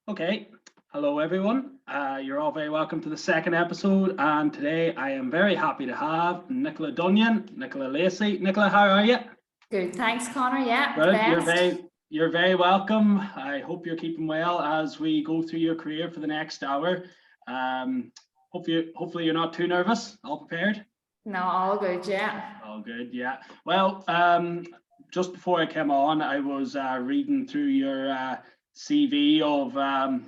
Okay, hello everyone. You're all very welcome to the second episode, and today I am very happy to have Nicola Nicola Lacey. Nicola, how are you? Good, thanks, Connor. Yeah, Well, best. you're very welcome. I hope you're keeping well as we go through your career for the next hour. Hopefully you're not too nervous. All prepared? No, all good. Yeah. All good. Yeah. Well, just before I came on, I was reading through your CV of I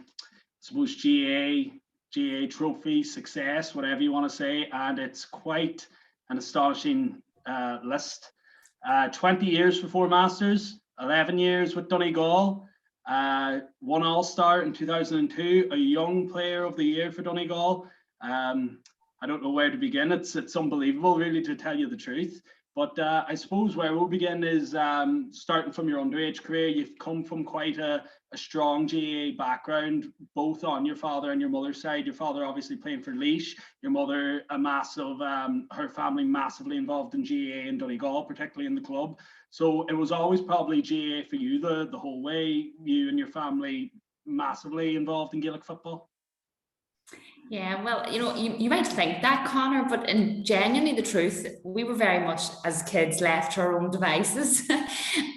suppose GAA trophy success, whatever you want to say, and it's quite an astonishing list. 20 years for four Masters, 11 years with Donegal, one All-Star in 2002, a Young Player of the Year for Donegal. I don't know where to begin. It's unbelievable, really, to tell you the truth. But I suppose where we'll begin is starting from your underage career. You've come from quite a strong GAA background, both on your father and your mother's side. Your father obviously playing for Laois, your mother her family massively involved in GAA in Donegal, particularly in the club. So it was always probably GAA for you the whole way, you and your family massively involved in Gaelic football. Yeah, well, you might think that, Connor, but in genuinely the truth, we were very much as kids left to our own devices.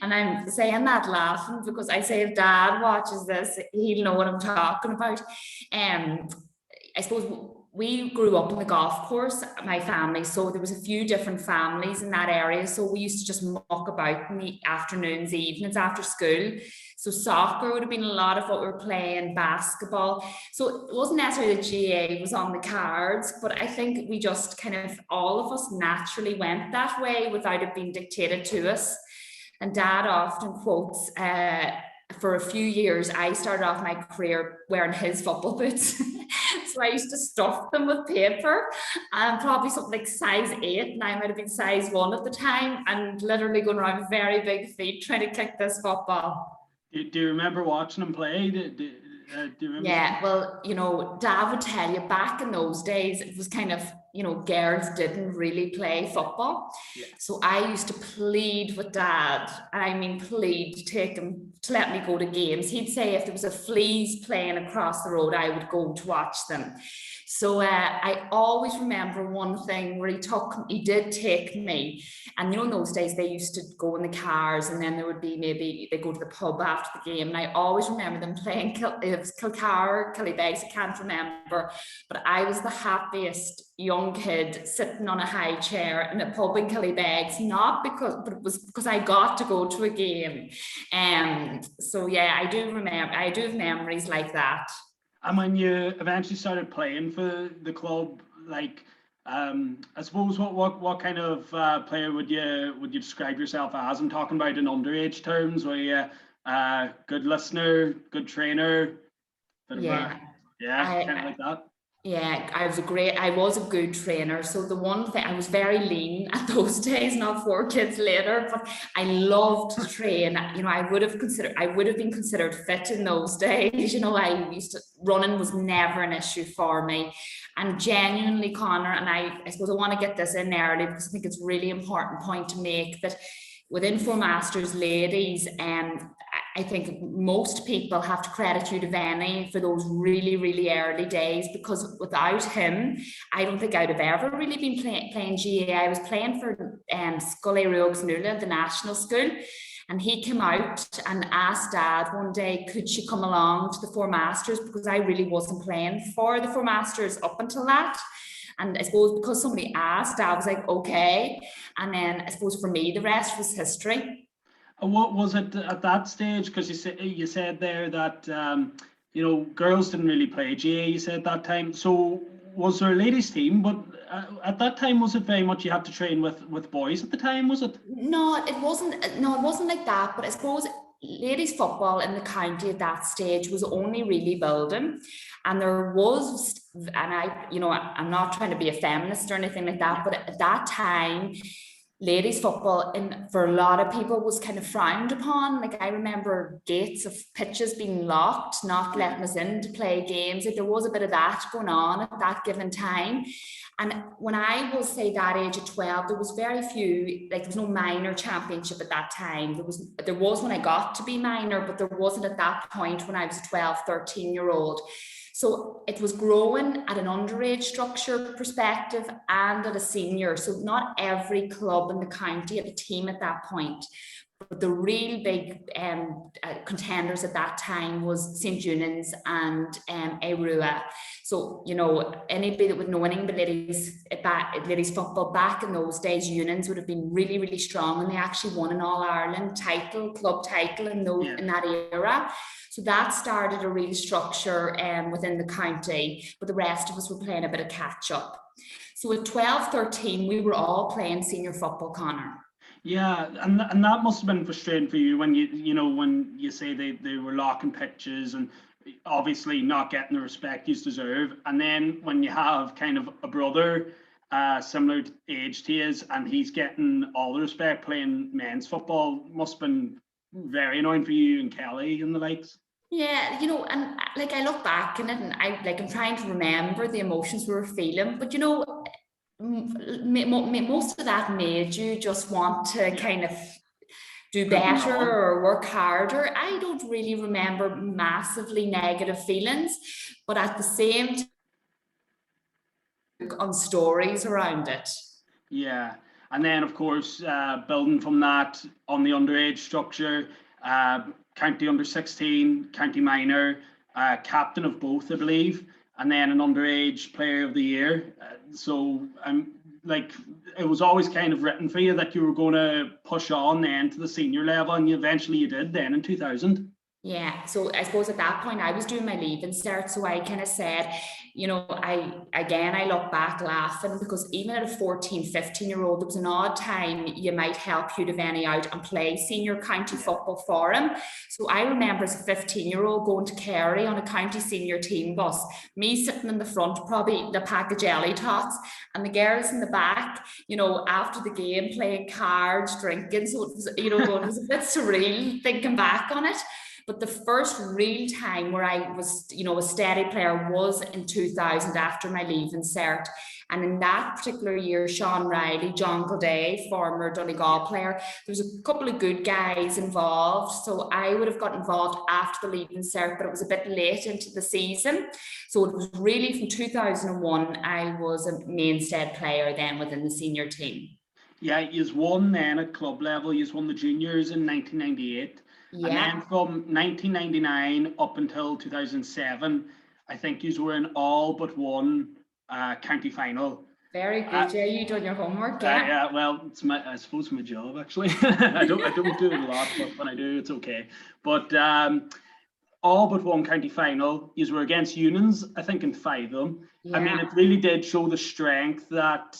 And I'm saying that laughing because I say if Dad watches this, he'll know what I'm talking about. I suppose we grew up on the golf course, my family, so there was a few different families in that area. So we used to just muck about in the afternoons, evenings after school. So soccer would have been a lot of what we were playing, basketball. So it wasn't necessarily that GAA was on the cards, but I think we just kind of, all of us naturally went that way without it being dictated to us. And Dad often quotes, for a few years, I started off my career wearing his football boots. So I used to stuff them with paper, and probably something like size 8, and I might have been size 1 at the time, and literally going around with very big feet trying to kick this football. Do you remember watching him play? Do you remember? Yeah, well, Dad would tell you back in those days, it was kind of, girls didn't really play football. Yeah. So I used to plead with Dad, and I mean plead to take him to let me go to games. He'd say if there was a Fleas playing across the road, I would go to watch them. So I always remember one thing where he did take me, and in those days they used to go in the cars, and then there would be maybe they go to the pub after the game, and I always remember them playing it was Kilcar, Killybegs, I can't remember, but I was the happiest young kid sitting on a high chair in a pub in Killybegs, but it was because I got to go to a game. So yeah, I do have memories like that. And when you eventually started playing for the club, like I suppose what kind of player would you describe yourself as? I'm talking about in underage terms. Were you a good listener, good trainer? Kind of like that. Yeah, I was a good trainer. So the one thing, I was very lean at those days, not 4 kids later, but I loved to train. I would have been considered fit in those days. Running was never an issue for me. And genuinely, Connor, and I suppose I want to get this in early because I think it's a really important point to make, that within Four Masters ladies, I think most people have to credit you to Venny for those really, really early days, because without him, I don't think I'd have ever really been playing GAA. I was playing for Scully Ruogs Nula, the national school, and he came out and asked Dad one day, could she come along to the Four Masters, because I really wasn't playing for the Four Masters up until that. And I suppose because somebody asked, I was like, okay. And then I suppose for me, the rest was history. And what was it at that stage? Because you said there that girls didn't really play GAA. You said that time. So was there a ladies' team? But at that time, was it very much you had to train with boys at the time? Was it? No, it wasn't. No, it wasn't like that. But I suppose ladies football in the county at that stage was only really building, and there was, and I'm not trying to be a feminist or anything like that, but at that time ladies football for a lot of people was kind of frowned upon. Like I remember gates of pitches being locked, not letting us in to play games. Like there was a bit of that going on at that given time. And when I was, say, that age of 12, there was very few, like there was no minor championship at that time. There was when I got to be minor, but there wasn't at that point when I was a 12, 13-year-old. So it was growing at an underage structure perspective and at a senior. So not every club in the county had a team at that point. But the real big contenders at that time was St. Eunan's and Arua. So, you know, anybody that would know anything about ladies football back in those days, Eunan's would have been really, really strong. And they actually won an All-Ireland club title in that era. So that started a real structure within the county, but the rest of us were playing a bit of catch up. So at 12, 13, we were all playing senior football, Conor. Yeah, and that must have been frustrating for you when when you say they were locking pitches and obviously not getting the respect you deserve, and then when you have kind of a brother similar age to his and he's getting all the respect playing men's football, must have been very annoying for you and Kelly and the likes. Yeah, you know, and like I look back in it and I'm trying to remember the emotions we were feeling, but you know, most of that made you just want to kind of do better or work harder. I don't really remember massively negative feelings, but at the same time, on stories around it. Yeah, and then of course building from that on the underage structure, county under 16, county minor, captain of both, I believe, and then an underage player of the year. So like it was always kind of written for you that you were going to push on then to the senior level, and eventually you did then in 2000. Yeah, so I suppose at that point I was doing my leaving cert, so I kind of said, you know, I look back laughing because even at a 14, 15-year-old, there was an odd time you might help Hugh Devaney out and play senior county football for him. So I remember as a 15-year-old going to Kerry on a county senior team bus, me sitting in the front, probably the pack of jelly tots, and the girls in the back, you know, after the game playing cards, drinking. So it was, you know, it was a bit surreal thinking back on it. But the first real time where I was, you know, a steady player was in 2000 after my leaving cert. And in that particular year, Sean Riley, John Gilday, former Donegal player, there was a couple of good guys involved. So I would have got involved after the leaving cert, but it was a bit late into the season. So it was really from 2001, I was a mainstay player then within the senior team. Yeah, you've won then at club level, you've won the juniors in 1998. Yeah. And then from 1999 up until 2007, I think you were in all but one county final. Very good. Yeah, you done your homework. Yeah, well, it's I suppose my job actually. I don't do it a lot, but when I do, it's okay. But all but one county final, you were against Eunan's, I think, in 5 of them. Yeah. I mean, it really did show the strength that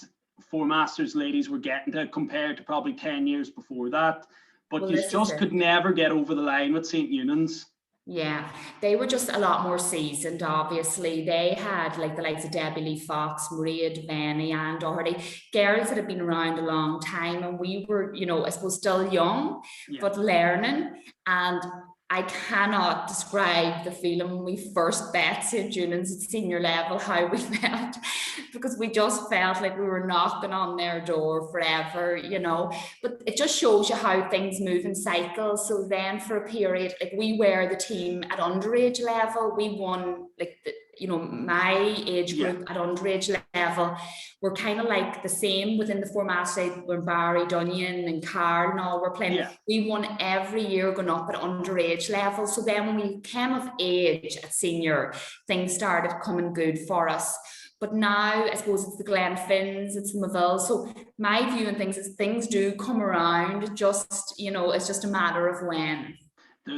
4 Masters ladies were getting to compared to probably 10 years before that. But well, you just could never get over the line with St. Eunan's. Yeah, they were just a lot more seasoned, obviously. They had like the likes of Debbie Lee Fox, Maria Devaney, and Doherty, girls that had been around a long time. And we were, you know, I suppose still young, but learning. And I cannot describe the feeling when we first bet St. Eunan's at senior level, how we felt, because we just felt like we were knocking on their door forever, you know. But it just shows you how things move in cycles. So then for a period, like we were the team at underage level, we won like my age group at underage level were kind of like the same within the 4 Masters when Barry, Dunyan and Carl and all were playing. Yeah. We won every year going up at underage level. So then when we came of age at senior, things started coming good for us. But now I suppose it's the Glenfinns, it's the Maville. So my view on things is things do come around, just, you know, it's just a matter of when.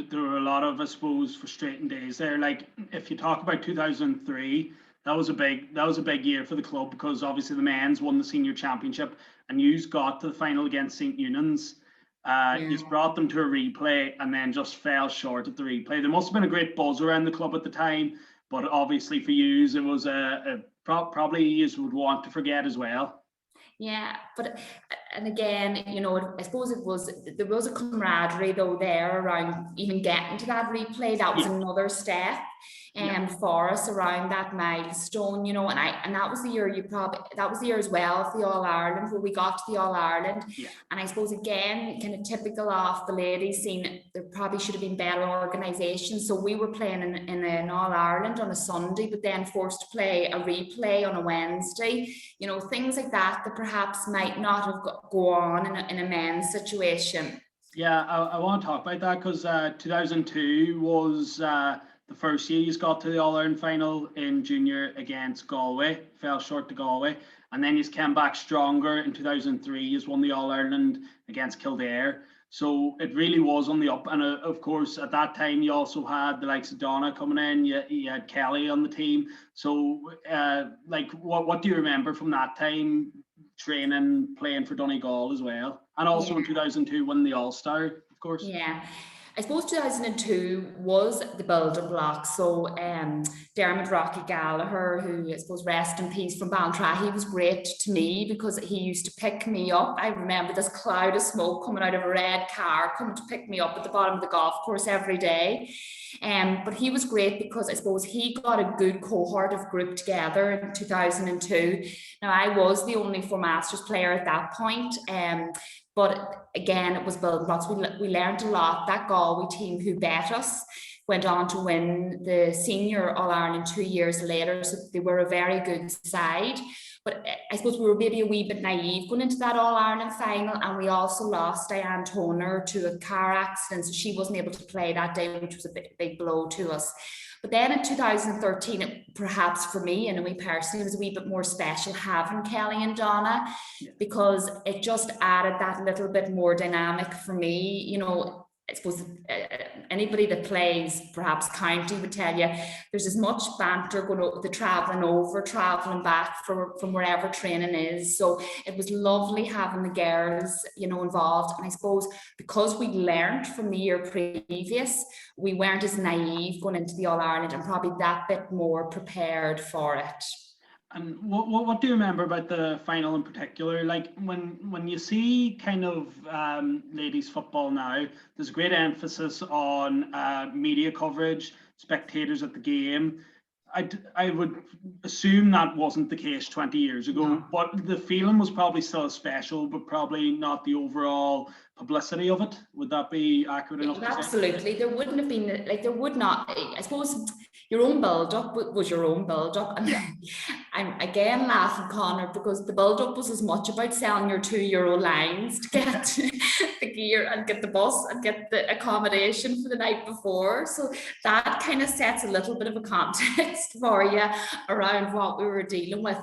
There were a lot of, I suppose, frustrating days there. Like if you talk about 2003, that was a big year for the club because obviously the men's won the senior championship and you got to the final against St. Eunan's. You brought them to a replay and then just fell short at the replay. There must have been a great buzz around the club at the time, but obviously for you, it was probably you would want to forget as well. Yeah, but and again, you know, I suppose there was a camaraderie though there around even getting to that replay. That was another step for us around that milestone, you know, and that was the year that was the year as well of the All-Ireland, where we got to the All-Ireland. And I suppose again, kind of typical of the ladies scene, there probably should have been better organisation. So we were playing in an All-Ireland on a Sunday, but then forced to play a replay on a Wednesday, you know, things like that perhaps might not have go on in a men's situation. Yeah, I want to talk about that because 2002 was the first year you got to the All-Ireland final in junior against Galway, fell short to Galway, and then you came back stronger in 2003. You won the All-Ireland against Kildare. So it really was on the up. And of course, at that time, you also had the likes of Donna coming in, you had Kelly on the team. So like, what do you remember from that time, training, playing for Donegal as well? And also in 2002, winning the All-Star, of course. Yeah. I suppose 2002 was the building block. So Dermot Rocky Gallagher, who I suppose rest in peace from Ballantrae, he was great to me because he used to pick me up. I remember this cloud of smoke coming out of a red car coming to pick me up at the bottom of the golf course every day. But he was great because I suppose he got a good cohort of group together in 2002. Now I was the only four Masters player at that point. But again, it was building blocks. We learned a lot. That Galway team who bet us went on to win the senior All-Ireland 2 years later. So they were a very good side. But I suppose we were maybe a wee bit naive going into that All-Ireland final. And we also lost Diane Toner to a car accident. So she wasn't able to play that day, which was a big blow to us. But then in 2013, perhaps for me and me personally, it was a wee bit more special having Kelly and Donna because it just added that little bit more dynamic for me. You know, I suppose anybody that plays perhaps county would tell you there's as much banter going over the traveling back from wherever training is. So it was lovely having the girls, you know, involved. And I suppose because we learned from the year previous, we weren't as naive going into the All-Ireland and probably that bit more prepared for it. And what do you remember about the final in particular? Like when you see kind of ladies football now, there's a great emphasis on media coverage, spectators at the game. I would assume that wasn't the case 20 years ago, but the feeling was probably still special, but probably not the overall publicity of it. Would that be accurate enough? Absolutely. There wouldn't have been, like, there would not, I suppose your own build-up was your own build-up. And I'm again laughing, Conor, because the build-up was as much about selling your €2 lines to get the gear and get the bus and get the accommodation for the night before. So that kind of sets a little bit of a context for you around what we were dealing with.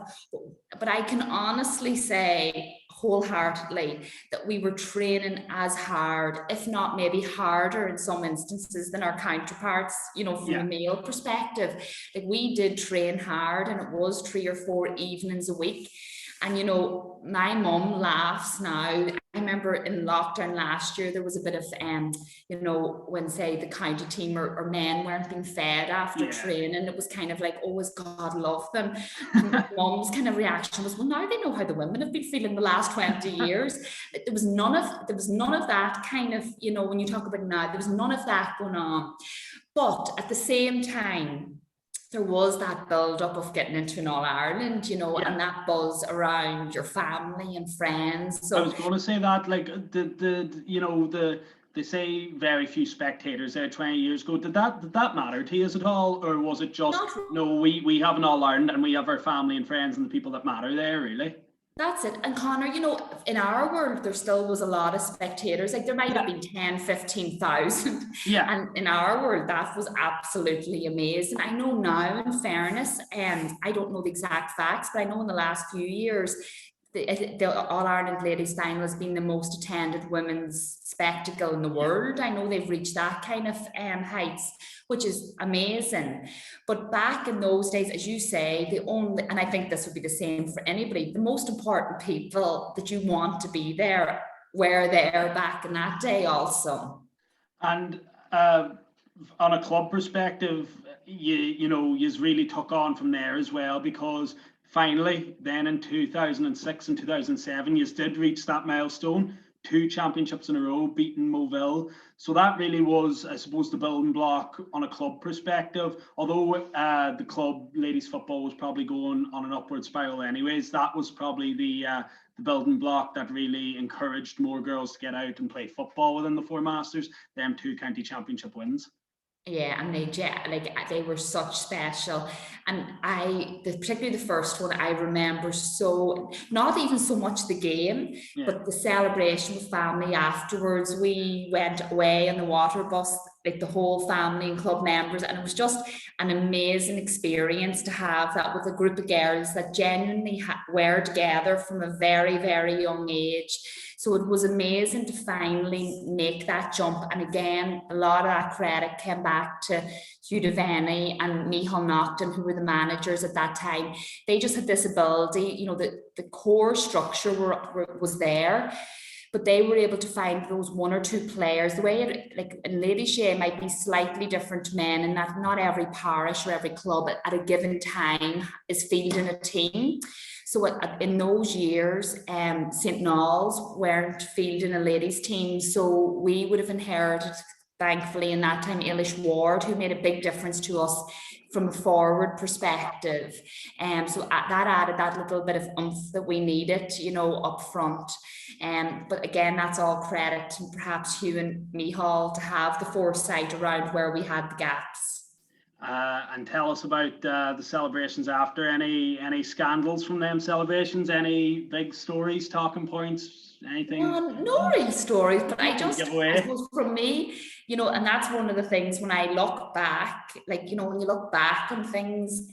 But I can honestly say wholeheartedly that we were training as hard, if not maybe harder in some instances than our counterparts, you know, from a male perspective. Like we did train hard and it was 3 or 4 evenings a week. And, you know, my mum laughs now. I remember in lockdown last year, there was a bit of, you know, when say the county team or men weren't being fed after training, it was kind of like, oh, as God love them. And mum's kind of reaction was, well, now they know how the women have been feeling the last 20 years. There was none of that kind of, you know, when you talk about now, there was none of that going on. But at the same time, there was that build-up of getting into an All-Ireland, you know, and that buzz around your family and friends. So I was going to say that, like, they say very few spectators there 20 years ago. Did that matter to you at all, or was it just no? We have an All-Ireland and we have our family and friends and the people that matter there, really. That's it. And Conor, you know, in our world, there still was a lot of spectators. Like there might have been 10, 15,000. Yeah. And in our world, that was absolutely amazing. I know now, in fairness, I don't know the exact facts, but I know in the last few years, the All-Ireland Ladies Final has been the most attended women's spectacle in the world. I know they've reached that kind of heights, which is amazing. But back in those days, as you say, and I think this would be the same for anybody, the most important people that you want to be there were there back in that day also. And on a club perspective, you really took on from there as well, because finally, then in 2006 and 2007, you did reach that milestone, 2 championships in a row, beating Moville. So that really was, I suppose, the building block on a club perspective. Although the club ladies football was probably going on an upward spiral anyways, that was probably the building block that really encouraged more girls to get out and play football within the Four Masters, them 2 county championship wins. Yeah, and they were such special, and particularly the first one, I remember so, not even so much the game, but the celebration with family afterwards. We went away on the water bus, like the whole family and club members, and it was just an amazing experience to have that with a group of girls that genuinely were together from a very, very young age. So it was amazing to finally make that jump. And again, a lot of that credit came back to Hugh Devaney and Micheál Naughton, who were the managers at that time. They just had this ability, the core structure was there, but they were able to find those 1 or 2 players. The way like in Ladies GAA might be slightly different to men, in that not every parish or every club at a given time is fielding a team. So in those years, St. Noel's weren't fielding a ladies team. So we would have inherited, thankfully, in that time, Eilish Ward, who made a big difference to us from a forward perspective. So that added that little bit of oomph that we needed, up front. But again, that's all credit to perhaps Hugh and Micheál to have the foresight around where we had the gaps. And tell us about the celebrations after. Any scandals from them celebrations? Any big stories, talking points, anything? No real stories, but I suppose from me, and that's one of the things when I look back, like, when you look back on things,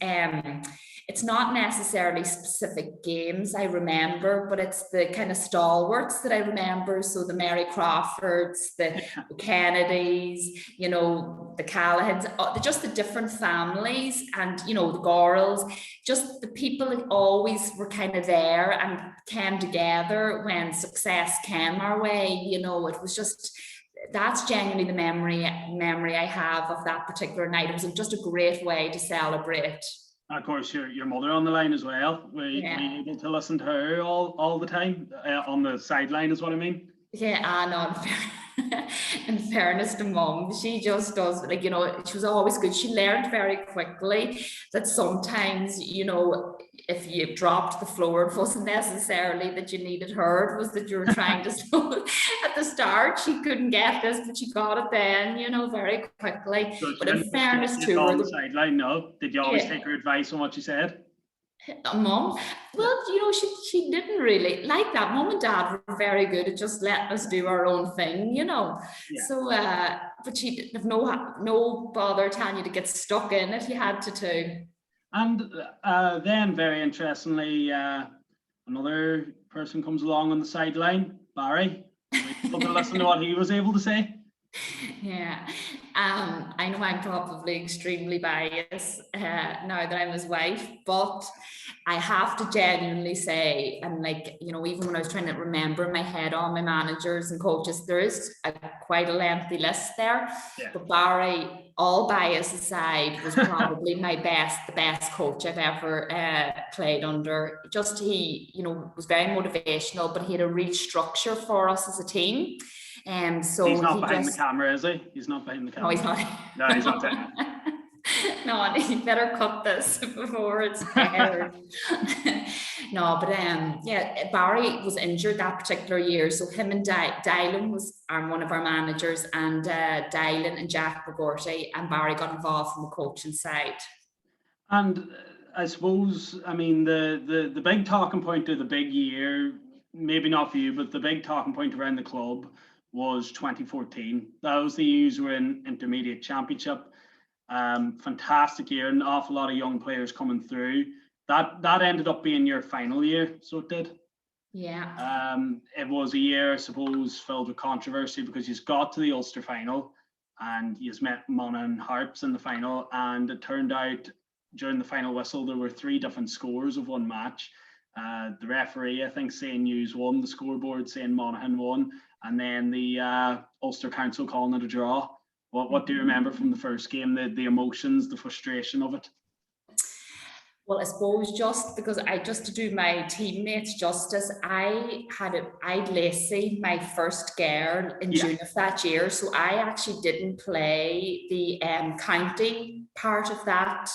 it's not necessarily specific games I remember, but it's the kind of stalwarts that I remember. So the Mary Crawfords, the Kennedys, the Callahans, just the different families, and, the Gorrells, just the people that always were kind of there and came together when success came our way. It was just, that's genuinely the memory I have of that particular night. It was just a great way to celebrate. And of course, your mother on the line as well. Were you able to listen to her all the time on the sideline, is what I mean? Yeah, I know. In fairness to Mum, she just does, she was always good. She learned very quickly that sometimes, if you dropped the floor, it wasn't necessarily that you needed her, it was that you were trying to slow. At the start, she couldn't get this, but she got it then, very quickly. So but in fairness to her, on the sideline, no? Did you always take her advice on what she said? Mum, well, she didn't really like that. Mum and Dad were very good at just letting us do our own thing, So, but she didn't have no bother telling you to get stuck in if you had to too. And then, very interestingly, another person comes along on the sideline, Barry. We'll listen to what he was able to say. Yeah, I know I'm probably extremely biased now that I'm his wife, but I have to genuinely say, and even when I was trying to remember in my head all my managers and coaches, there is quite a lengthy list there. Yeah. But Barry, all bias aside, was probably the best coach I've ever played under. Just he, was very motivational, but he had a real structure for us as a team. So he's not behind the camera, is he? He's not behind the camera. No, he's not. No, he's not there. No, you better cut this before it's aired. No, but Barry was injured that particular year, so him and Dylan was one of our managers, and Dylan and Jack Bogorty, and Barry got involved from the coaching side. And I suppose, the big talking point of the big year, maybe not for you, but the big talking point around the club was 2014. That was the years were in intermediate championship. Fantastic year, an awful lot of young players coming through. That ended up being your final year, so it did. Yeah. It was a year, I suppose, filled with controversy because you got to the Ulster final and you met Monaghan Harps in the final, and it turned out during the final whistle there were 3 different scores of one match. The referee, I think, saying News won, the scoreboard saying Monaghan won, and then the Ulster Council calling it a draw. What do you remember from the first game, the emotions, the frustration of it? Well, I suppose just because just to do my teammates justice, I'd Lacey, my first girl in June of that year. So I actually didn't play the county part of that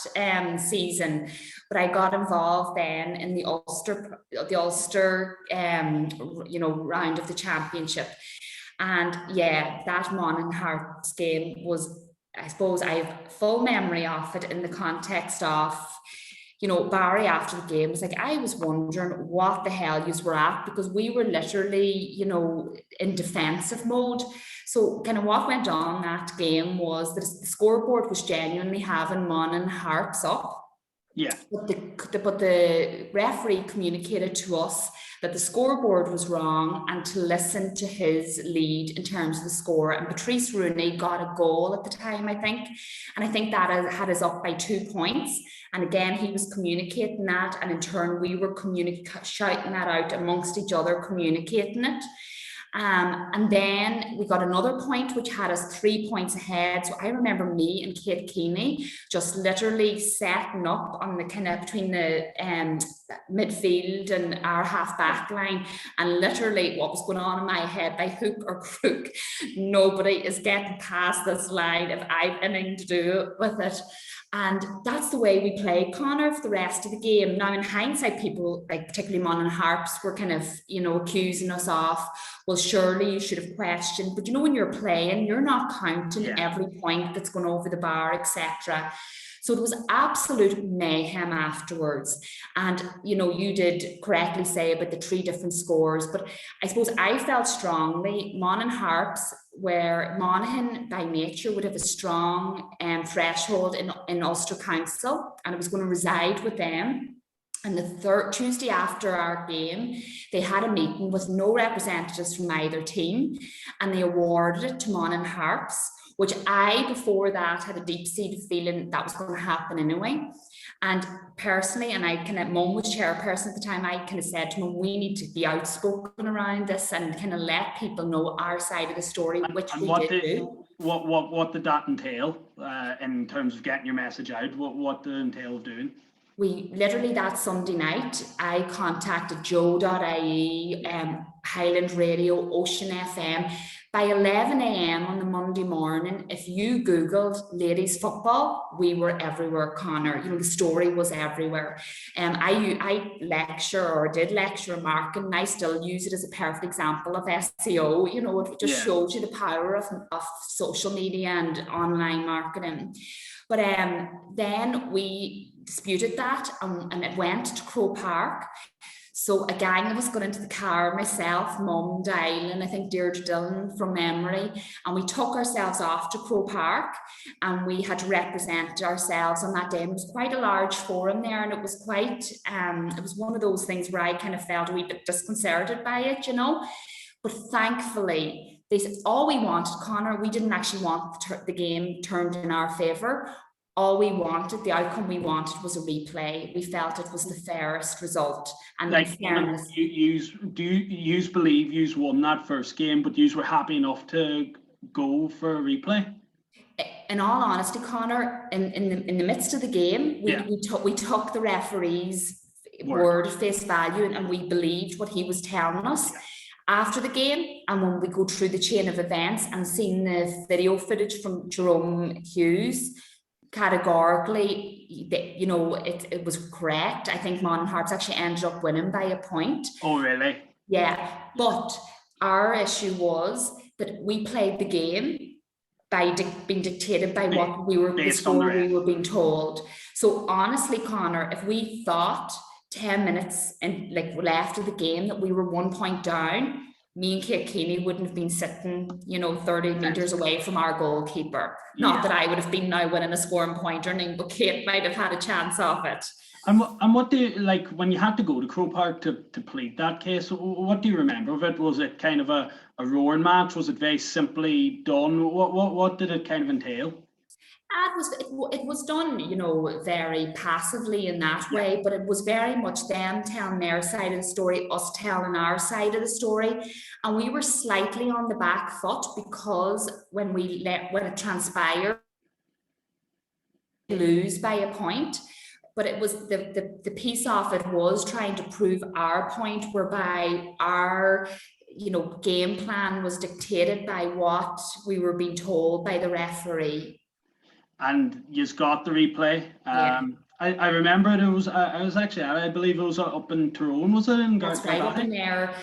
season, but I got involved then in the Ulster round of the championship. And yeah, that Monaghan Hearts game was, I suppose I have full memory of it in the context of, Barry after the game was like, I was wondering what the hell yous were at, because we were literally, in defensive mode. So kind of what went on that game was that the scoreboard was genuinely having Monaghan Hearts up. Yeah. But the referee communicated to us that the scoreboard was wrong and to listen to his lead in terms of the score. And Patrice Rooney got a goal at the time, I think. And I think that had us up by 2 points. And again, he was communicating that. And in turn, we were shouting that out amongst each other, communicating it. And then we got another point, which had us 3 points ahead. So I remember me and Kate Keeney just literally setting up on the kind of between the midfield and our half back line. And literally what was going on in my head, by hook or crook, nobody is getting past this line if I've anything to do with it. And that's the way we played, Conor, for the rest of the game. Now, in hindsight, people, like particularly Monaghan Harps, were kind of, accusing us of, well, surely you should have questioned. But when you're playing, you're not counting every point that's going over the bar, etc. So it was absolute mayhem afterwards. And, you did correctly say about the 3 different scores, but I suppose I felt strongly Monaghan Harps, where Monaghan by nature would have a strong threshold in Ulster Council, and it was going to reside with them. And the third Tuesday after our game, they had a meeting with no representatives from either team, and they awarded it to Monaghan Harps, which I, before that, had a deep-seated feeling that was going to happen anyway. And personally, and Mum was chairperson at the time, I kind of said to Mum, we need to be outspoken around this and kind of let people know our side of the story, which we did do. What did that entail in terms of getting your message out? What did it entail of doing? We literally, that Sunday night, I contacted Joe.ie, Highland Radio, Ocean FM. By 11 a.m. on the Monday morning, if you Googled ladies football, we were everywhere, Conor. The story was everywhere. I did lecture in marketing, and I still use it as a perfect example of SEO. It just shows you the power of social media and online marketing. But then we disputed that, and it went to Crow Park. So a gang of us got into the car, myself, Mum, Dylan, I think Deirdre Dillon from memory, and we took ourselves off to Crow Park, and we had to represent ourselves on that day. And it was quite a large forum there, and it was quite, it was one of those things where I kind of felt a wee bit disconcerted by it, But thankfully, they said, all we wanted, Conor, we didn't actually want the game turned in our favour. All we wanted, the outcome we wanted, was a replay. We felt it was the fairest result. And like, do you believe you won that first game, but you were happy enough to go for a replay? In all honesty, Conor, in the midst of the game, we took the referee's word at face value, and we believed what he was telling us. After the game, and when we go through the chain of events and seen the video footage from Jerome Hughes, categorically, it was correct. I think Monaghan Harps actually ended up winning by a point. Oh, really? Yeah, but our issue was that we played the game by being dictated by what we were being told. So honestly, Conor, if we thought 10 minutes left of the game that we were 1 point down, me and Kate Keeney wouldn't have been sitting, 30 metres away from our goalkeeper. Not that I would have been now winning a scoring point or anything, but Kate might have had a chance of it. And what do you, when you had to go to Crow Park to plead that case, what do you remember of it? Was it kind of a roaring match? Was it very simply done? What did it kind of entail? It was done, very passively in that way, but it was very much them telling their side of the story, us telling our side of the story, and we were slightly on the back foot because when it transpired, lose by a point. but it was the piece of it was trying to prove our point, whereby our game plan was dictated by what we were being told by the referee. And you've got the replay. Yeah. I remember it was, I was actually, I believe it was up in Tyrone, was it? That's right, up in there,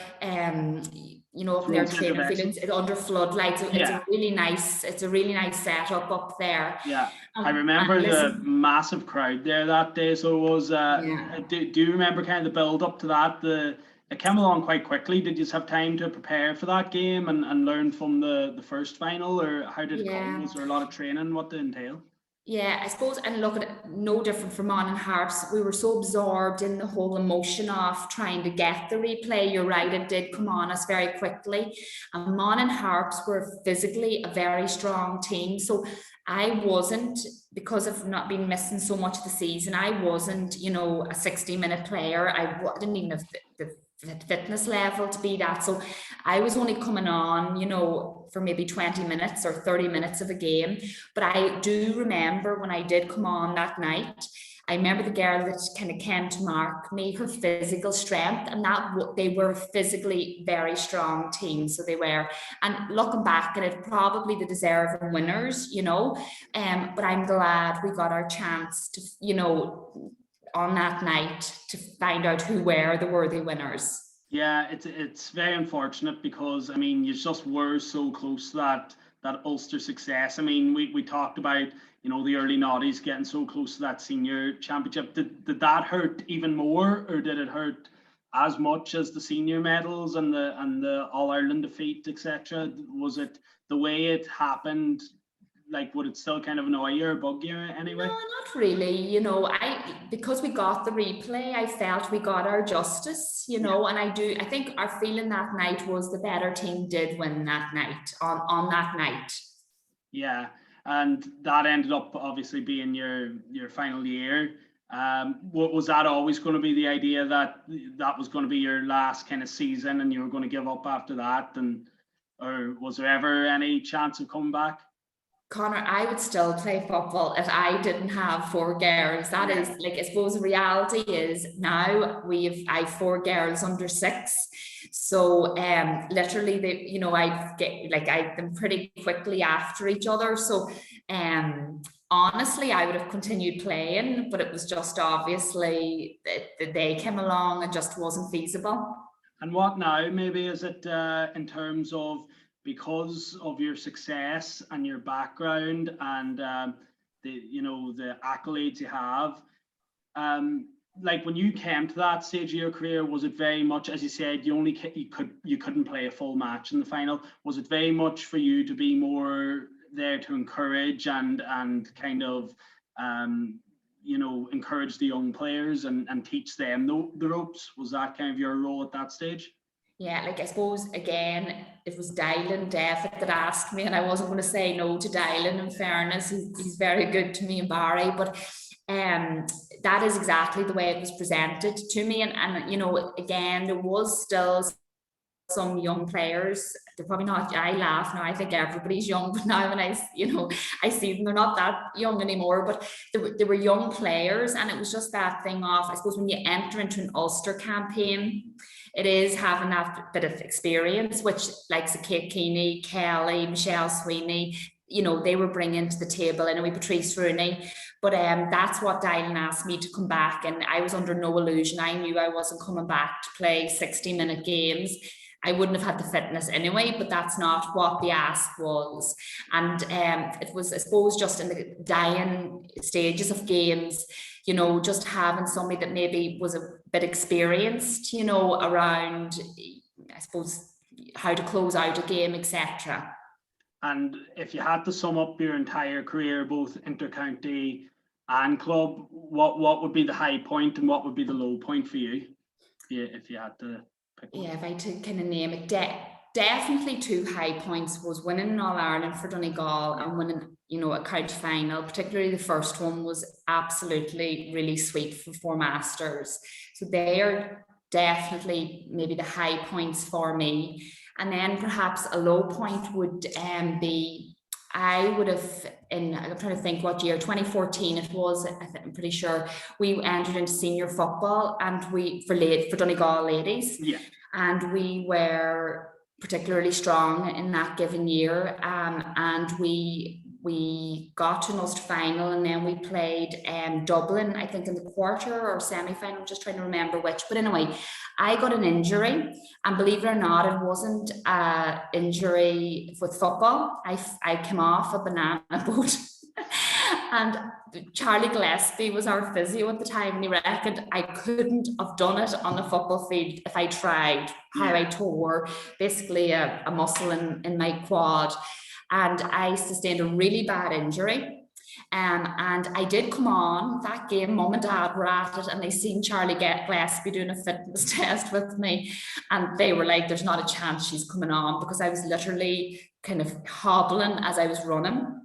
up near training fields, under floodlights. So it's a really nice setup up there. Yeah, I remember the massive crowd there that day. So it was, do you remember kind of the build up to that? It came along quite quickly. Did you have time to prepare for that game and learn from the first final, or how did it come? Was there a lot of training? What did it entail? Yeah, I suppose, and look at it, no different from Mon and Harps. We were so absorbed in the whole emotion of trying to get the replay. You're right, it did come on us very quickly. And Mon and Harps were physically a very strong team. So I wasn't, because of not being missing so much of the season, I wasn't, a 60-minute player. I didn't even have the fitness level to be that. So I was only coming on, for maybe 20 minutes or 30 minutes of a game. But I do remember when I did come on that night, I remember the girl that kind of came to mark me, her physical strength, and that they were physically very strong team. So they were, and looking back at it, probably the deserving winners, but I'm glad we got our chance to, on that night to find out who were the worthy winners. Yeah, it's very unfortunate because, I mean, you just were so close to that Ulster success. I mean, we talked about, the early noughties getting so close to that senior championship. Did that hurt even more, or did it hurt as much as the senior medals and the All-Ireland defeat, etc.? Was it the way it happened? Like, would it still kind of annoy you or bug you anyway? No, not really. Because we got the replay, I felt we got our justice, and I think our feeling that night was the better team did win that night, on that night. Yeah, and that ended up obviously being your final year. Was that always going to be the idea that was going to be your last kind of season and you were going to give up after that? Or was there ever any chance of coming back? Connor, I would still play football if I didn't have 4 girls. That is, I suppose the reality is now I have 4 girls under 6. So literally I them pretty quickly after each other. So honestly, I would have continued playing, but it was just obviously that they came along and just wasn't feasible. And what now? Maybe is it in terms of, because of your success and your background and the accolades you have, like when you came to that stage of your career, was it very much, as you said, you couldn't play a full match in the final? Was it very much for you to be more there to encourage and kind of encourage the young players and teach them the ropes? Was that kind of your role at that stage? Yeah, I suppose, again, it was Dylan Devitt that asked me, and I wasn't going to say no to Dylan, in fairness. He's very good to me and Barry, but that is exactly the way it was presented to me. And again, there was still some young players. They're probably not, I laugh now, I think everybody's young, but now when I see them, they're not that young anymore, but they were young players. And it was just that thing of, I suppose, when you enter into an Ulster campaign, it is having that bit of experience, which like Kate Keeney, Kelly, Michelle Sweeney, they were bringing to the table, anyway, Patrice Rooney. But that's what Dylan asked me to come back, and I was under no illusion. I knew I wasn't coming back to play 60-minute games. I wouldn't have had the fitness anyway, but that's not what the ask was. And it was, I suppose, just in the dying stages of games, just having somebody that maybe was a bit experienced, around, I suppose, how to close out a game, etc. And if you had to sum up your entire career, both intercounty and club, what would be the high point and what would be the low point for you, if you had to pick one? Yeah, if I had to kind of name it, definitely 2 high points was winning an All-Ireland for Donegal and winning, a county final. Particularly the first one was absolutely really sweet for Masters. So they are definitely maybe the high points for me. And then perhaps a low point would be I would have, I'm trying to think what year, 2014 it was, I'm pretty sure, we entered into senior football and for Donegal ladies. Yeah. And we were particularly strong in that given year. And we got to an Ulster final, and then we played Dublin, I think in the quarter or semi-final, I'm just trying to remember which. But anyway, I got an injury, and believe it or not, it wasn't an injury with football. I came off a banana boat. And Charlie Gillespie was our physio at the time, and he reckoned I couldn't have done it on the football field if I tried. How I tore basically a muscle in my quad, and I sustained a really bad injury. And I did come on that game. Mum and Dad were at it, and they seen Charlie Gillespie doing a fitness test with me, and they were like, "There's not a chance she's coming on," because I was literally kind of hobbling as I was running.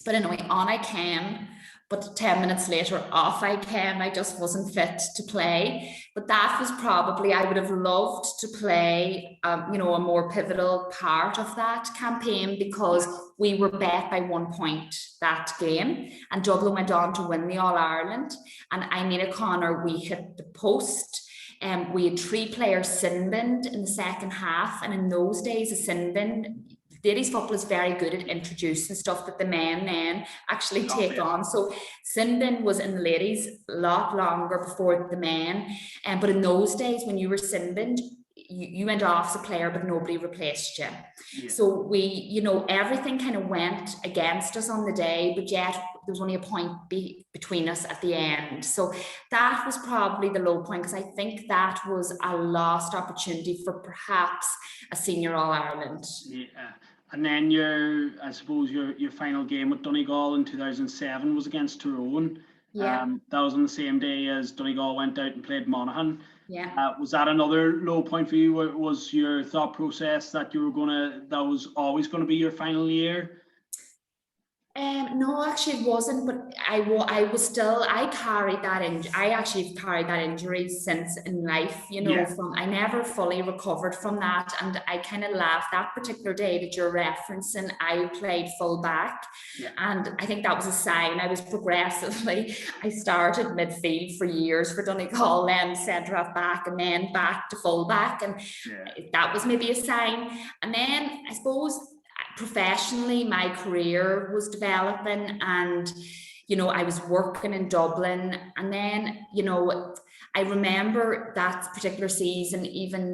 But anyway, on I came, but 10 minutes later, off I came. I just wasn't fit to play. But that was probably, I would have loved to play, a more pivotal part of that campaign, because we were bet by 1 point that game, and Dublin went on to win the All-Ireland. And I made a corner, we hit the post. We had 3 players sin binned in the second half, and in those days, a sin bin, ladies football is very good at introducing stuff that the men then actually take on. So sin bin was in the ladies a lot longer before the men. But in those days, when you were sin binned, you went off as a player, but nobody replaced you. Yeah. So we, everything kind of went against us on the day, but yet there was only a point between us at the end. So that was probably the low point, because I think that was a lost opportunity for perhaps a senior All-Ireland. Yeah. And then I suppose your final game with Donegal in 2007 was against Tyrone. Yeah. That was on the same day as Donegal went out and played Monaghan. Yeah. Was that another low point for you? Was your thought process that that was always going to be your final year? No, actually it wasn't, but I carried that I actually carried that injury since in life, I never fully recovered from that. And I kind of laughed that particular day that you're referencing, I played full back. Yeah. And I think that was a sign. I was I started midfield for years for Donegal, then centre half back, and then back to full back. And that was maybe a sign. And then I suppose professionally, my career was developing, and I was working in Dublin, and then I remember that particular season, even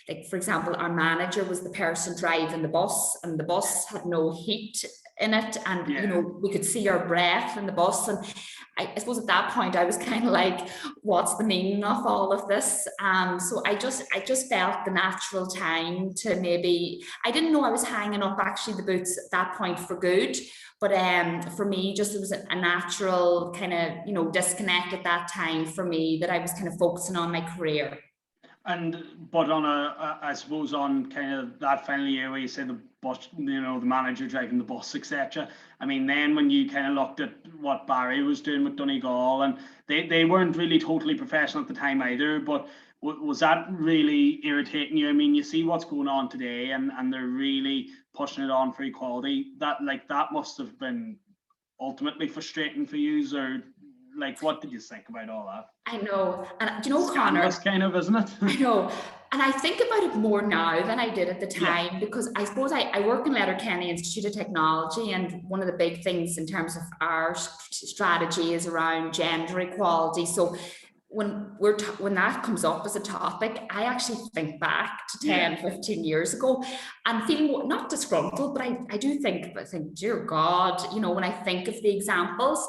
like for example, our manager was the person driving the bus, and the bus had no heat in it, and we could see our breath in the bus. And I suppose at that point I was kind of like, what's the meaning of all of this? So I just felt the natural time to maybe, I didn't know I was hanging up actually the boots at that point for good, but for me, just it was a natural kind of disconnect at that time for me, that I was kind of focusing on my career. But on I suppose on kind of that final year where you said the bus, the manager driving the bus, etc. I mean, then when you kind of looked at what Barry was doing with Donegal, and they weren't really totally professional at the time either, but was that really irritating you? I mean, you see what's going on today, and they're really pushing it on for equality. That must have been ultimately frustrating for you, or what did you think about all that? I know, and Conor, that's kind of, isn't it? I know, and I think about it more now than I did at the time, because I suppose I work in Letterkenny Institute of Technology, and one of the big things in terms of our strategy is around gender equality. So when that comes up as a topic, I actually think back to 10, 15 years ago and feeling not disgruntled, but I do think, dear God, when I think of the examples,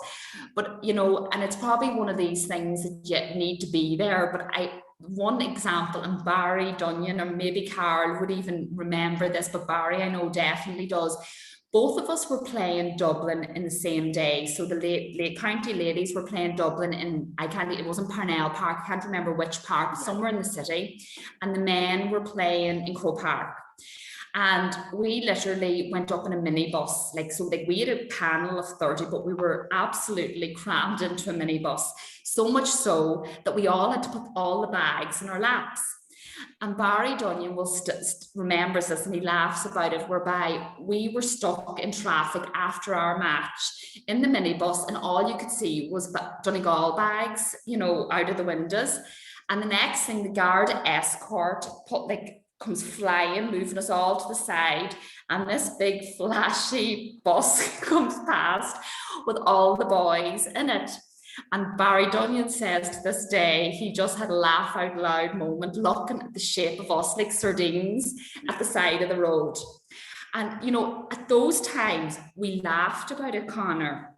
but, and it's probably one of these things that you need to be there. But one example, and Barry Dunyan, or maybe Carol would even remember this, but Barry I know definitely does. Both of us were playing Dublin in the same day. So the Lake County ladies were playing Dublin it wasn't Parnell Park, I can't remember which park, somewhere in the city. And the men were playing in Croke Park. And we literally went up in a minibus. We had a panel of 30, but we were absolutely crammed into a minibus. So much so that we all had to put all the bags in our laps. And Barry Dunyan will remembers this, and he laughs about it, whereby we were stuck in traffic after our match in the minibus, and all you could see was Donegal bags, you know, out of the windows. And the next thing, the guard escort comes flying, moving us all to the side, and this big flashy bus comes past with all the boys in it. And Barry Dunyan says to this day, he just had a laugh out loud moment looking at the shape of us like sardines at the side of the road. And, you know, at those times, we laughed about it, Conor.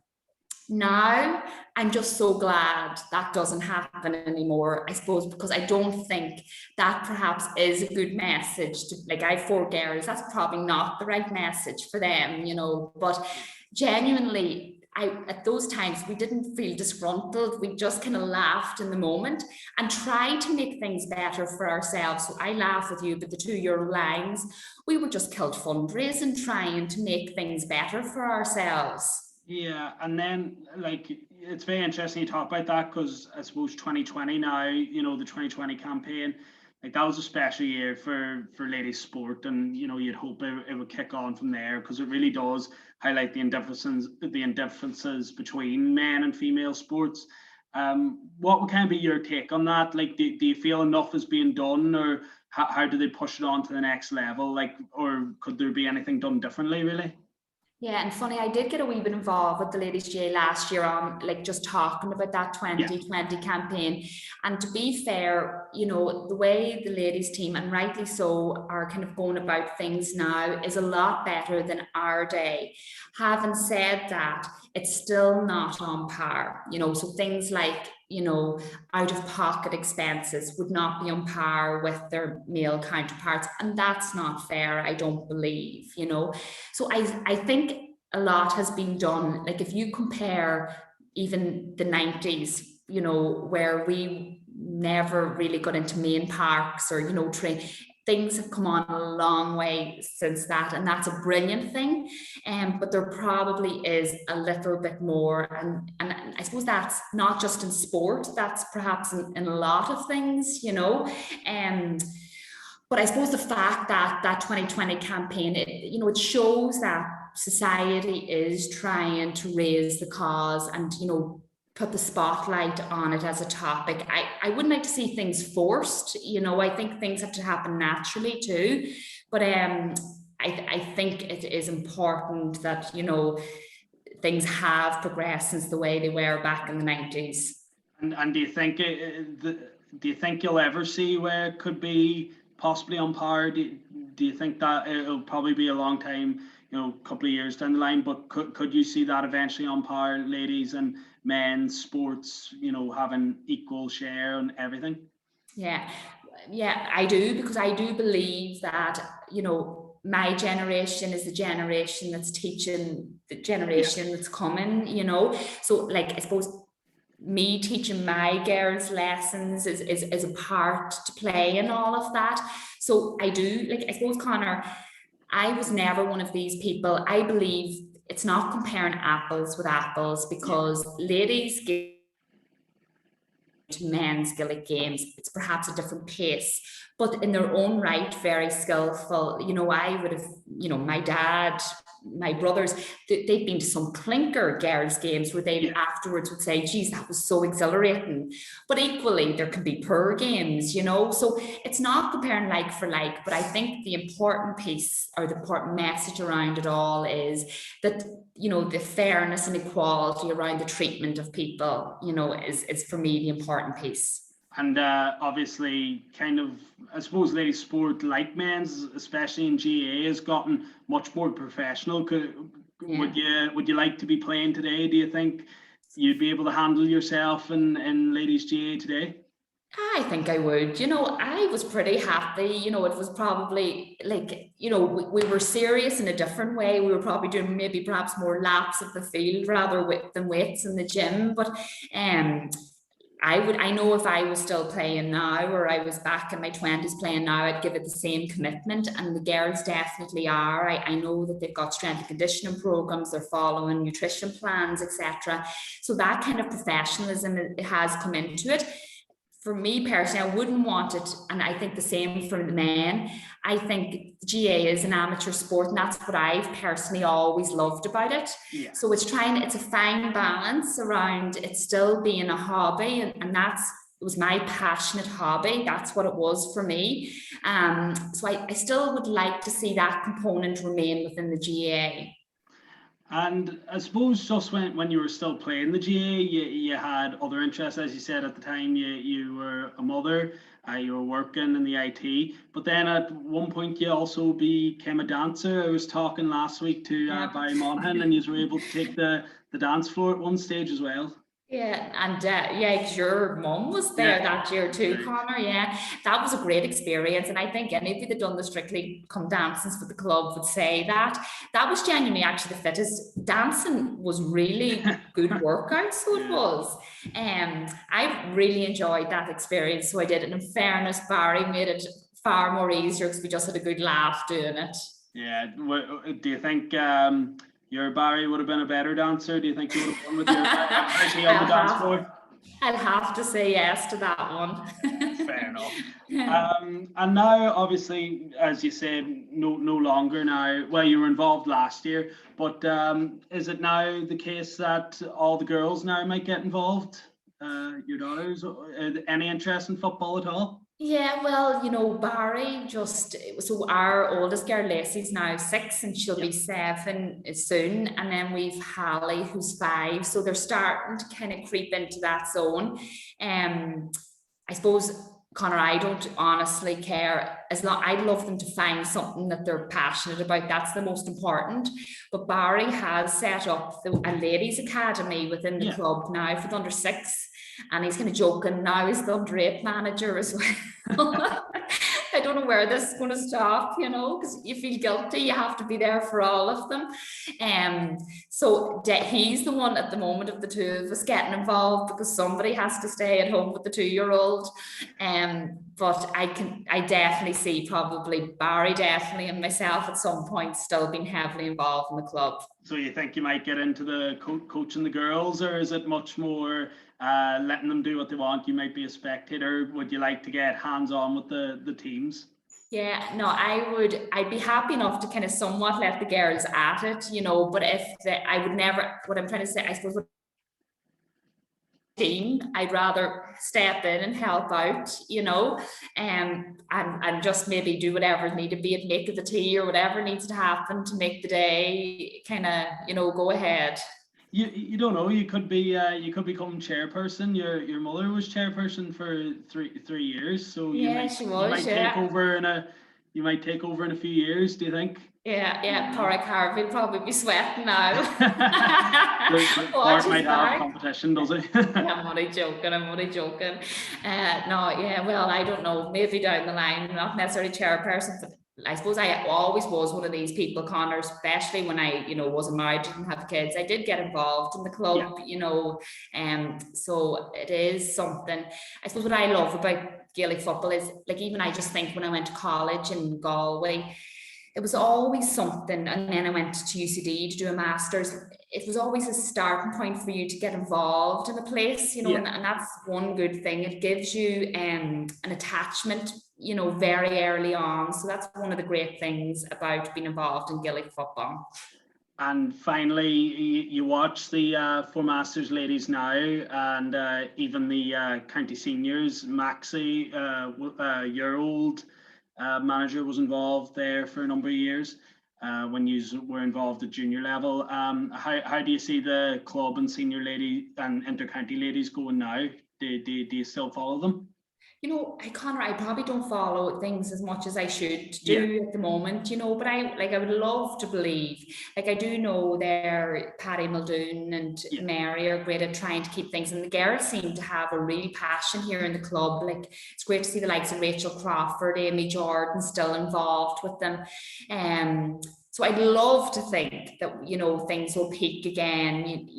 Now, I'm just so glad that doesn't happen anymore, I suppose, because I don't think that perhaps is a good message to, like, I have 4 girls, that's probably not the right message for them, you know, but genuinely, at those times, we didn't feel disgruntled. We just kind of laughed in the moment and tried to make things better for ourselves. So I laugh with you, but the €2 lines, we were just killed fundraising, trying to make things better for ourselves. Yeah, and then, like, it's very interesting you talk about that, because I suppose 2020 now, you know, the 2020 campaign, like, that was a special year for ladies sport, and, you know, you'd hope it would kick on from there, because it really does highlight the differences between men and female sports. What would kind of be your take on that? Like, do you feel enough is being done, or how do they push it on to the next level? Like, or could there be anything done differently, really? Yeah, and funny, I did get a wee bit involved with the Ladies GAA last year on, like, just talking about that 2020 campaign. And to be fair, you know, the way the ladies team, and rightly so, are kind of going about things now is a lot better than our day. Having said that, it's still not on par, you know, so things like, you know, out-of-pocket expenses would not be on par with their male counterparts, and that's not fair, I don't believe, you know. So I think a lot has been done. Like, if you compare even the 90s, you know, where we never really got into main parks or, you know, things have come on a long way since that, and that's a brilliant thing. But there probably is a little bit more, and I suppose that's not just in sport, that's perhaps in a lot of things, you know. But I suppose the fact that that 2020 campaign, you know, it shows that society is trying to raise the cause and, you know, put the spotlight on it as a topic. I wouldn't like to see things forced, you know. I think things have to happen naturally too. But I think it is important that, you know, things have progressed since the way they were back in the 90s. And do you think you'll ever see where it could be possibly on par? Do you think that it'll probably be a long time, you know, a couple of years down the line, but could you see that eventually on par, ladies and men's sports, you know, having equal share and everything? Yeah, I do, because I do believe that, you know, my generation is the generation that's teaching the generation that's coming, you know. So, like, I suppose me teaching my girls lessons is a part to play in all of that. So I do, like, I suppose, Conor, I was never one of these people. I believe it's not comparing apples with apples, because ladies give to men's Gaelic games, it's perhaps a different pace, but in their own right, very skillful. You know, I would have, you know, my dad, my brothers, they've been to some clinker girls' games where they afterwards would say, geez, that was so exhilarating. But equally, there can be poor games, you know, so it's not comparing like for like. But I think the important piece, or the important message around it all, is that, you know, the fairness and equality around the treatment of people, you know, is for me the important piece. And obviously, kind of, I suppose, ladies sport, like men's, especially in GAA, has gotten much more professional. Would you like to be playing today? Do you think you'd be able to handle yourself in ladies GAA today? I think I would. You know, I was pretty happy. You know, it was probably like, you know, we were serious in a different way. We were probably doing maybe perhaps more laps of the field rather than weights in the gym. But I know if I was still playing now, or I was back in my 20s playing now, I'd give it the same commitment, and the girls definitely are. I know that they've got strength and conditioning programs, they're following nutrition plans, etc. So that kind of professionalism, it has come into it. for me personally, I wouldn't want it, and I think the same for the men. I think GAA is an amateur sport, and that's what I've personally always loved about it. Yeah. So it's a fine balance around it still being a hobby, and it was my passionate hobby. That's what it was for me. So I still would like to see that component remain within the GAA. And I suppose just when you were still playing the GAA, you had other interests, as you said at the time. You were a mother, you were working in the IT, but then at one point you also became a dancer. I was talking last week to Barry Monaghan, and you were able to take the dance floor at one stage as well. Yeah, and because your mum was there that year too, right. Connor. Yeah, that was a great experience, and I think anybody that done the Strictly Come Dancing for the club would say that was genuinely actually the fittest. Dancing was really good workout, so it was. I really enjoyed that experience, so I did. And in fairness, Barry made it far more easier because we just had a good laugh doing it. Yeah. Do you think your Barry would have been a better dancer? Do you think you would have won with your actually on the dance floor? I'll have to say yes to that one. Fair enough. And now, obviously, as you said, no longer now. Well, you were involved last year, but is it now the case that all the girls now might get involved? Your daughters? Any interest in football at all? Yeah, well, Barry so our oldest girl, Lacey's now 6 and she'll be 7 soon. And then we've Hallie, who's 5. So they're starting to kind of creep into that zone. I suppose, Connor, I don't honestly care. I'd love them to find something that they're passionate about. That's the most important. But Barry has set up a ladies' academy within the club now for the under 6. And he's kind of joking now he's the under-8 manager as well. I don't know where this is going to stop, because you feel guilty. You have to be there for all of them. So he's the one at the moment of the two of us getting involved because somebody has to stay at home with the 2-year-old. But I definitely see probably Barry definitely and myself at some point still being heavily involved in the club. So you think you might get into the coaching the girls, or is it much more letting them do what they want? You might be a spectator. Would you like to get hands-on with the teams? Yeah, no, I'd be happy enough to kind of somewhat let the girls at it, but I would never, what I'm trying to say, I suppose, team, I'd rather step in and help out, and just maybe do whatever needed, be it make the tea or whatever needs to happen to make the day kind of, go ahead. You don't know. You could become chairperson. Your mother was chairperson for three years, so she was. You might take over in a few years. Do you think? Yeah. Porrick Harvey will probably be sweating now. Porrick might have competition, does he? I'm only joking. Well, I don't know. Maybe down the line, not necessarily chairperson, but I suppose I always was one of these people, Connor, especially when I, wasn't married, didn't have kids. I did get involved in the club, so it is something. I suppose what I love about Gaelic football is, even I just think when I went to college in Galway, it was always something, and then I went to UCD to do a Masters. It was always a starting point for you to get involved in a place, and that's one good thing. It gives you an attachment, very early on. So that's one of the great things about being involved in Gaelic football. And finally, you watch the 4 Masters ladies now, and even the county seniors. Maxie, your old manager, was involved there for a number of years when you were involved at junior level. How do you see the club and senior lady and inter-county ladies going now? Do you still follow them? Connor, I probably don't follow things as much as I should do at the moment, but I would love to believe, I do know there, Paddy Muldoon and Mary are great at trying to keep things, and the girls seem to have a real passion here in the club. It's great to see the likes of Rachel Crawford, Amy Jordan still involved with them. So I'd love to think that, things will peak again.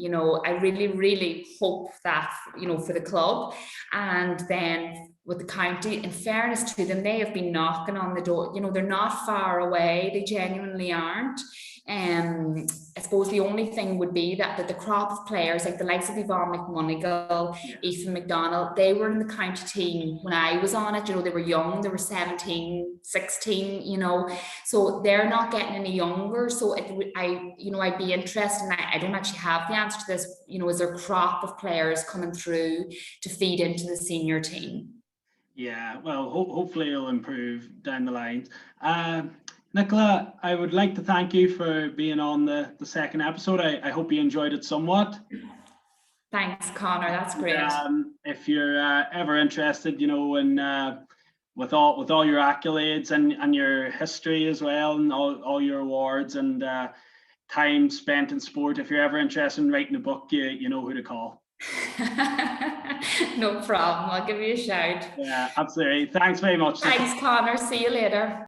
I really, really hope that, for the club. And then with the county, in fairness to them, they have been knocking on the door. They're not far away. They genuinely aren't. I suppose the only thing would be that the crop of players, like the likes of Yvonne McMonigal, Ethan McDonald, they were in the county team when I was on it. You know, they were young, they were 17, 16, you know, so they're not getting any younger. So I'd be interested, and I don't actually have the answer to this, you know, is there a crop of players coming through to feed into the senior team? Yeah, well, hopefully it'll improve down the line. Nicola, I would like to thank you for being on the second episode. I hope you enjoyed it somewhat. Thanks, Connor. That's great. If you're ever interested, you know, in with all your accolades and your history as well, and all your awards and time spent in sport, if you're ever interested in writing a book, you know who to call. No problem. I'll give you a shout. Yeah, absolutely. Thanks very much. Thanks, Connor. See you later.